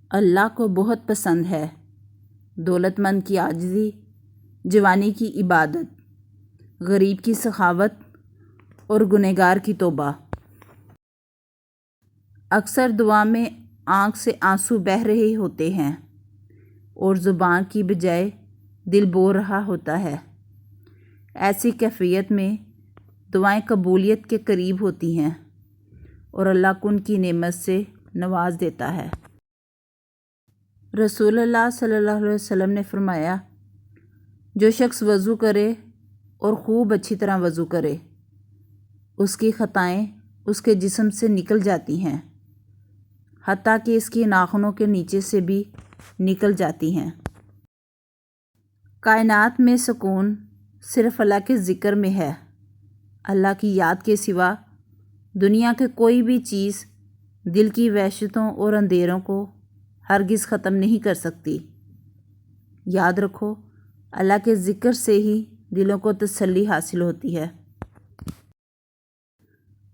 اللہ کو بہت پسند ہے دولت مند کی عاجزی، جوانی کی عبادت، غریب کی سخاوت اور گنہگار کی توبہ۔ اکثر دعا میں آنکھ سے آنسو بہہ رہے ہوتے ہیں اور زبان کی بجائے دل بول رہا ہوتا ہے۔ ایسی کیفیت میں دعائیں قبولیت کے قریب ہوتی ہیں اور اللہ کو ان کی نعمت سے نواز دیتا ہے۔ رسول اللہ صلی اللہ علیہ وسلم نے فرمایا، جو شخص وضو کرے اور خوب اچھی طرح وضو کرے، اس کی خطائیں اس کے جسم سے نکل جاتی ہیں، حتیٰ کہ اس کی ناخنوں کے نیچے سے بھی نکل جاتی ہیں۔ کائنات میں سکون صرف اللہ کے ذکر میں ہے۔ اللہ کی یاد کے سوا دنیا کی کوئی بھی چیز دل کی وحشتوں اور اندھیروں کو ہرگز ختم نہیں کر سکتی۔ یاد رکھو، اللہ کے ذکر سے ہی دلوں کو تسلی حاصل ہوتی ہے۔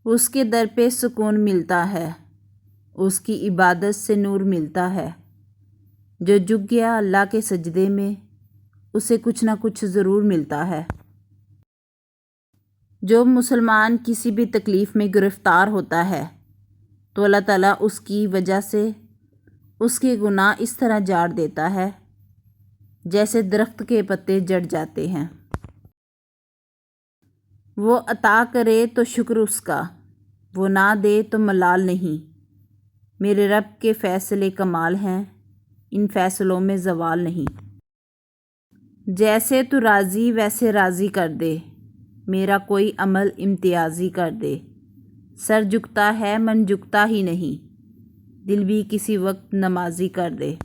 اس کے در پہ سکون ملتا ہے، اس کی عبادت سے نور ملتا ہے۔ جو جھک گیا اللہ کے سجدے میں، اسے کچھ نہ کچھ ضرور ملتا ہے۔ جو مسلمان کسی بھی تکلیف میں گرفتار ہوتا ہے تو اللہ تعالیٰ اس کی وجہ سے اس کے گناہ اس طرح جھاڑ دیتا ہے جیسے درخت کے پتے جھڑ جاتے ہیں۔ وہ عطا کرے تو شکر اس کا، وہ نہ دے تو ملال نہیں۔ میرے رب کے فیصلے کمال ہیں، ان فیصلوں میں زوال نہیں۔ جیسے تو راضی ویسے راضی کر دے، میرا کوئی عمل امتیازی کر دے۔ سر جھکتا ہے من جھکتا ہی نہیں، دل بھی کسی وقت نمازی کر دے۔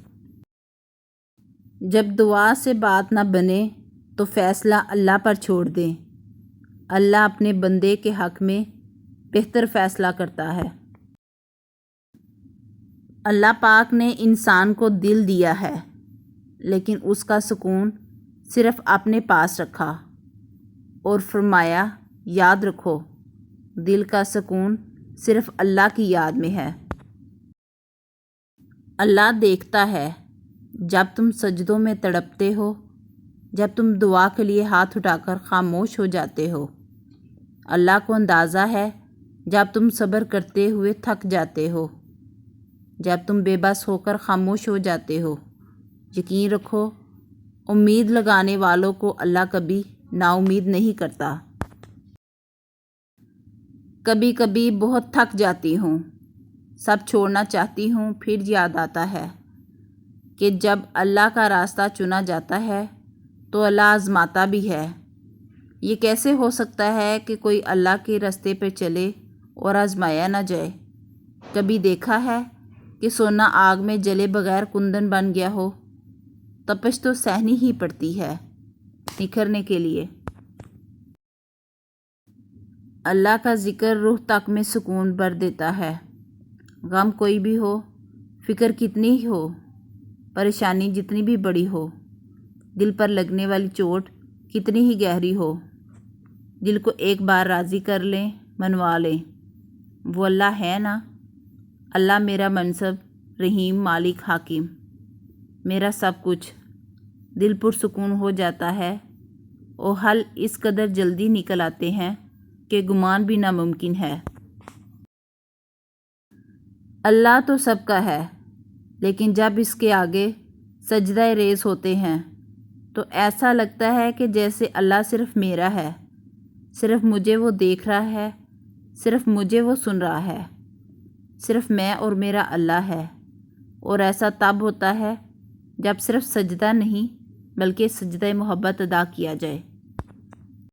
جب دعا سے بات نہ بنے تو فیصلہ اللہ پر چھوڑ دیں۔ اللہ اپنے بندے کے حق میں بہتر فیصلہ کرتا ہے۔ اللہ پاک نے انسان کو دل دیا ہے، لیکن اس کا سکون صرف اپنے پاس رکھا اور فرمایا، یاد رکھو، دل کا سکون صرف اللہ کی یاد میں ہے۔ اللہ دیکھتا ہے جب تم سجدوں میں تڑپتے ہو، جب تم دعا کے لیے ہاتھ اٹھا کر خاموش ہو جاتے ہو۔ اللہ کو اندازہ ہے جب تم صبر کرتے ہوئے تھک جاتے ہو، جب تم بے بس ہو کر خاموش ہو جاتے ہو۔ یقین رکھو، امید لگانے والوں کو اللہ کبھی نا امید نہیں کرتا۔ کبھی کبھی بہت تھک جاتی ہوں، سب چھوڑنا چاہتی ہوں، پھر یاد آتا ہے کہ جب اللہ کا راستہ چنا جاتا ہے تو اللہ آزماتا بھی ہے۔ یہ کیسے ہو سکتا ہے کہ کوئی اللہ کے راستے پہ چلے اور آزمایا نہ جائے؟ کبھی دیکھا ہے کہ سونا آگ میں جلے بغیر کندن بن گیا ہو؟ تپش تو سہنی ہی پڑتی ہے نکھرنے کے لیے۔ اللہ کا ذکر روح تک میں سکون بھر دیتا ہے۔ غم کوئی بھی ہو، فکر کتنی ہی ہو، پریشانی جتنی بھی بڑی ہو، دل پر لگنے والی چوٹ کتنی ہی گہری ہو، دل کو ایک بار راضی کر لیں، منوا لیں۔ وہ اللہ ہے نا، اللہ میرا منصب، رحیم، مالک، حاکم، میرا سب کچھ۔ دل پرسکون ہو جاتا ہے اور حل اس قدر جلدی نکل آتے ہیں کہ گمان بھی ناممکن ہے۔ اللہ تو سب کا ہے، لیکن جب اس کے آگے سجدہ ریز ہوتے ہیں تو ایسا لگتا ہے کہ جیسے اللہ صرف میرا ہے، صرف مجھے وہ دیکھ رہا ہے، صرف مجھے وہ سن رہا ہے، صرف میں اور میرا اللہ ہے۔ اور ایسا تب ہوتا ہے جب صرف سجدہ نہیں بلکہ سجدہ محبت ادا کیا جائے۔